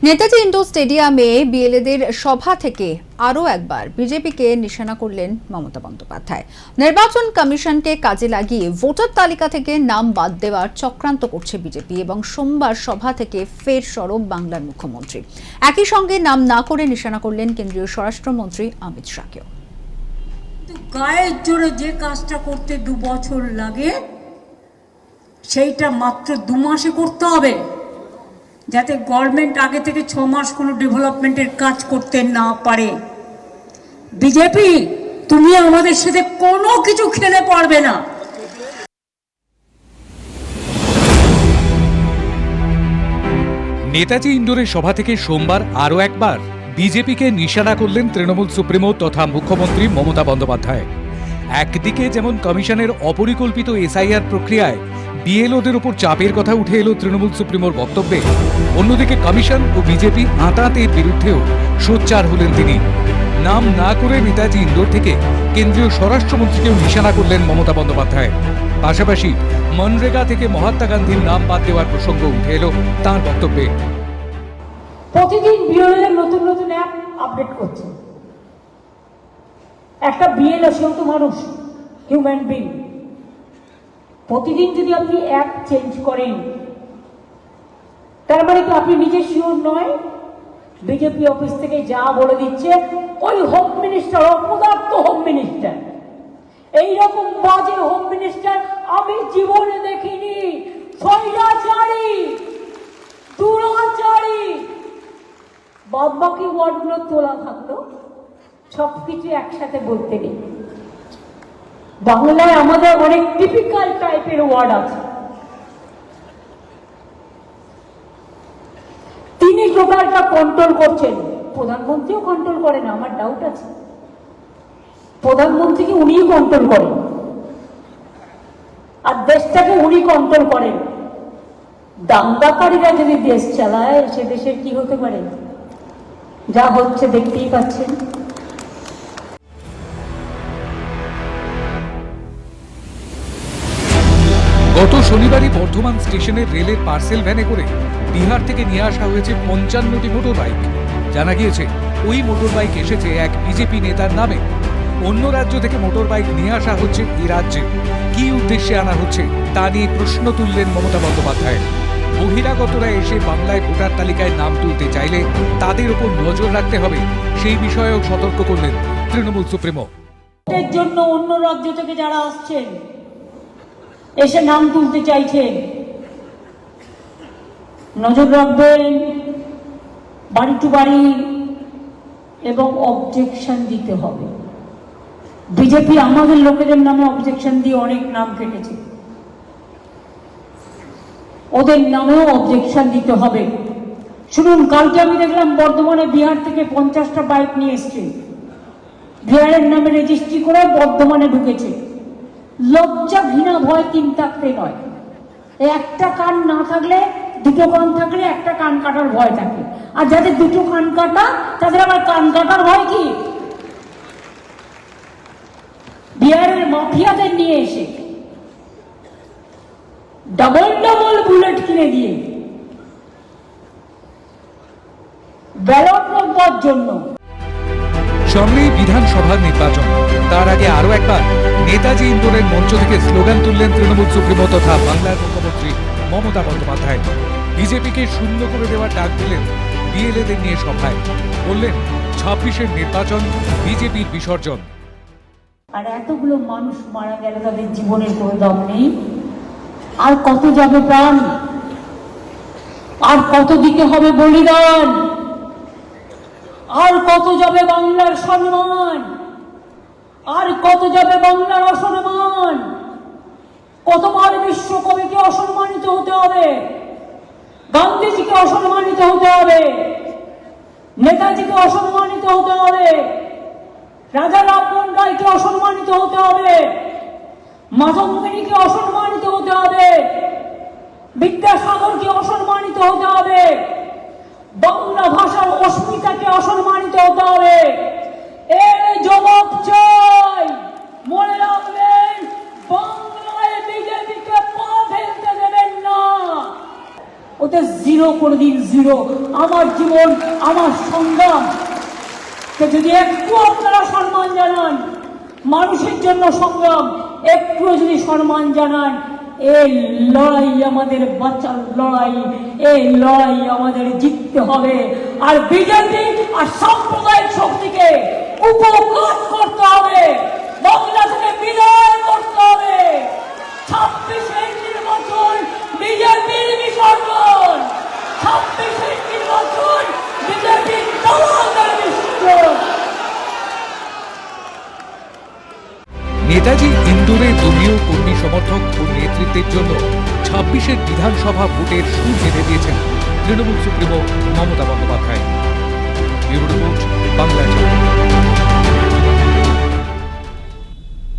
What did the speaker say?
Netaji indoor স্টেডিয়ামে বিএলএদের সভা থেকে আরও একবার বিজেপিকে নিশানা করলেন মমতা বন্দ্যোপাধ্যায়। নির্বাচন কমিশনকে কাজে লাগিয়ে ভোটার তালিকা থেকে নাম বাদ দেওয়ার চক্রান্ত করছে বিজেপি এবং সোমবার সভা থেকে ফের সরব বাংলার মুখ্যমন্ত্রী। একই সঙ্গে নাম না করে নিশানা করলেন কেন্দ্রীয় স্বরাষ্ট্রমন্ত্রী অমিত শাহকেও। গায়ের জোরে যে কাজটা করতে 2 বছর লাগে সেইটা মাত্র 2 মাসে করতে হবে, যাতে গভর্নমেন্ট আগে থেকে 6 মাস কোনো ডেভেলপমেন্টের কাজ করতে না পারে। বিজেপি, তুমি আমাদের সাথে কোনো কিছু খেলে পারবে না। নেতাজি ইন্ডোরের সভা থেকে সোমবার আরও একবার বিজেপিকে নিশানা করলেন তৃণমূল সুপ্রিমো তথা মুখ্যমন্ত্রী মমতা বন্দ্যোপাধ্যায়। একদিকে যেমন কমিশনের অপরিকল্পিত এসআইআর প্রক্রিয়ায় বিএলওদের উপর চাপের কথা উঠে এলো তৃণমূল সুপ্রিমোর বক্তব্যে, অন্যদিকে কমিশন ও বিজেপি আঁতাতের বিরুদ্ধেও সোচ্চার হলেন তিনি। নাম না করে নেতাজি ইন্ডোর থেকে কেন্দ্রীয় স্বরাষ্ট্রমন্ত্রীকেও নিশানা করলেন মমতা বন্দ্যোপাধ্যায়। পাশাপাশি মনরেগা থেকে মহাত্মা গান্ধীর নাম বাদ দেওয়ার প্রসঙ্গ উঠে এলো তাঁর বক্তব্যে। প্রতিদিন বিএলও নতুন নতুন অ্যাপ আপডেট করছে। একটা বিএলও সেও তো মানুষ, হিউম্যান বিং। প্রতিদিন যদি আপনি অ্যাপ চেঞ্জ করেন, তার মানে কি আপনি নিজে শিওর নয়? বিজেপি অফিস থেকে যা বলে দিচ্ছে, ওই হোম মিনিস্টার অপদার্থ হোম মিনিস্টার, এইরকম বাজে হোম মিনিস্টার আমি জীবনে দেখিনি। স্বৈরাচারী, দুরাচারী, বাদবাকি ওয়ার্ডগুলো তোলা থাকলো, সবকিছু একসাথে বলতে নেই। বাংলায় আমাদের অনেক টিপিক্যাল টাইপের ওয়ার্ড আছে। তিনি টোটালটা কন্ট্রোল করছেন, প্রধানমন্ত্রীও কন্ট্রোল করেন। আমার ডাউট আছে প্রধানমন্ত্রীকে উনিই কন্ট্রোল করেন, আর দেশটাকে উনি কন্ট্রোল করেন। দাঙ্গাকারীরা যদি দেশ চালায়, সে দেশের কি হতে পারে? যা হচ্ছে দেখতেই পাচ্ছেন। গত শনিবারই বর্ধমান স্টেশনের রেলের পার্সেল ভ্যানে করে বিহার থেকে নিয়ে আসা হয়েছে 55টি মোটর বাইক। জানা গিয়েছে ওই মোটর বাইক এসেছে এক বিজেপি নেতার নামে। অন্য রাজ্য থেকে মোটর বাইক নিয়ে আসা হচ্ছে এই রাজ্যে। কি উদ্দেশ্যে আনা হচ্ছে তা নিয়ে প্রশ্ন তুললেন মমতা বন্দ্যোপাধ্যায়। বহিরাগতরা এসে বাংলায় ভোটার তালিকায় নাম তুলতে চাইলে তাদের উপর নজর রাখতে হবে, সেই বিষয়েও সতর্ক করলেন তৃণমূল সুপ্রিমো। এর জন্য অন্য রাজ্য থেকে যারা আসছেন, এসে নাম তুলতে চাইছেন, নজর রাখবেন, বাড়ি টু বাড়ি, এবং অবজেকশন দিতে হবে। বিজেপি আমাদের লোকেদের নামে অবজেকশন দিয়ে অনেক নাম কেটেছে, ওদের নামেও অবজেকশন দিতে হবে। শুনুন, কালকে আমি দেখলাম বর্ধমানে বিহার থেকে 50টা বাইক নিয়ে এসছে, বিহারের নামে রেজিস্ট্রি করে বর্ধমানে ঢুকেছে। লজ্জা, ঘৃণা, ভয় 3 থাকতে নয়। একটা কান না থাকলে, 2টো কান থাকলে একটা কান কাটার ভয় থাকে, আর যাদের 2টো কান কাটা তাদের আবার কান কাটার ভয় কি? বিহারের মাফিয়াদের নিয়ে এসে ডবল বুলেট কিনে দিয়ে ব্যালট নেওয়ার জন্য। সামনেই বিধানসভার নির্বাচন, তার আগে আরও একবার নেতাজি ইন্ডোরের মঞ্চ থেকে স্লোগান তুললেন তৃণমূল সুপ্রিমো তথা বাংলার মুখ্যমন্ত্রী মমতা বন্দ্যোপাধ্যায়। বিজেপিকে শূন্য করে দেওয়ার ডাক দিলেন বিএলএদের নিয়ে সভায়। বললেন 26-এর নির্বাচন বিজেপির বিসর্জন। আর এতগুলো মানুষ মারা গেল, তাদের জীবনের কোনো দাম নেই। আর কত যাবে প্রাণ? আর কত দিতে হবে বলিদান? আর কত যাবে বাংলার সম্মান? আর কত যাবে বাংলার অসম্মান? কতবার বিশ্বকবিকে অসম্মানিত হতে হবে, গান্ধীজিকে অসম্মানিত হতে হবে, নেতাজিকে অসম্মানিত হতে হবে, রাজা রামমোহন রায়কে অসম্মানিত হতে হবে, মাধবমণিকে অসম্মানিত হতে হবে, বিদ্যাসাগরকে অসম্মানিত হতে হবে, বাংলা ভাষার অস্মিতাকে অসম্মানিত হতে হবে। এর জবাব চাই। মনে রাখবেন, বাংলায় বিজেপিকে পা ফেলতে দেবেন না। ওদের জিরো কোনোদিন জিরো। আমার জীবন, আমার সংগ্রাম যদি একটু আপনারা সম্মান জানান, মানুষের জন্য সংগ্রাম একটু যদি সম্মান জানান, এই লড়াই আমাদের বাঁচার লড়াই, এই লড়াই আমাদের জিততে হবে। আর বিজেপি আর সাম্প্রদায়িক শক্তিকে উপকার করতে হবে, বাংলা থেকে বিদায় করতে হবে। 26-এর নির্বাচন বিজেপির বিসর্জন, 26-এর নির্বাচন বিজেপির দলাদের বিসর্জন। নেতাজি ইন্দোরে দলীয় কর্মী সমর্থক ও নেতৃত্বের জন্য 26-এর বিধানসভা ভোটের সুর বেঁধে দিয়েছেন Trinamool supremo Mamata Bandyopadhyay. Bureau report, Bangla channel.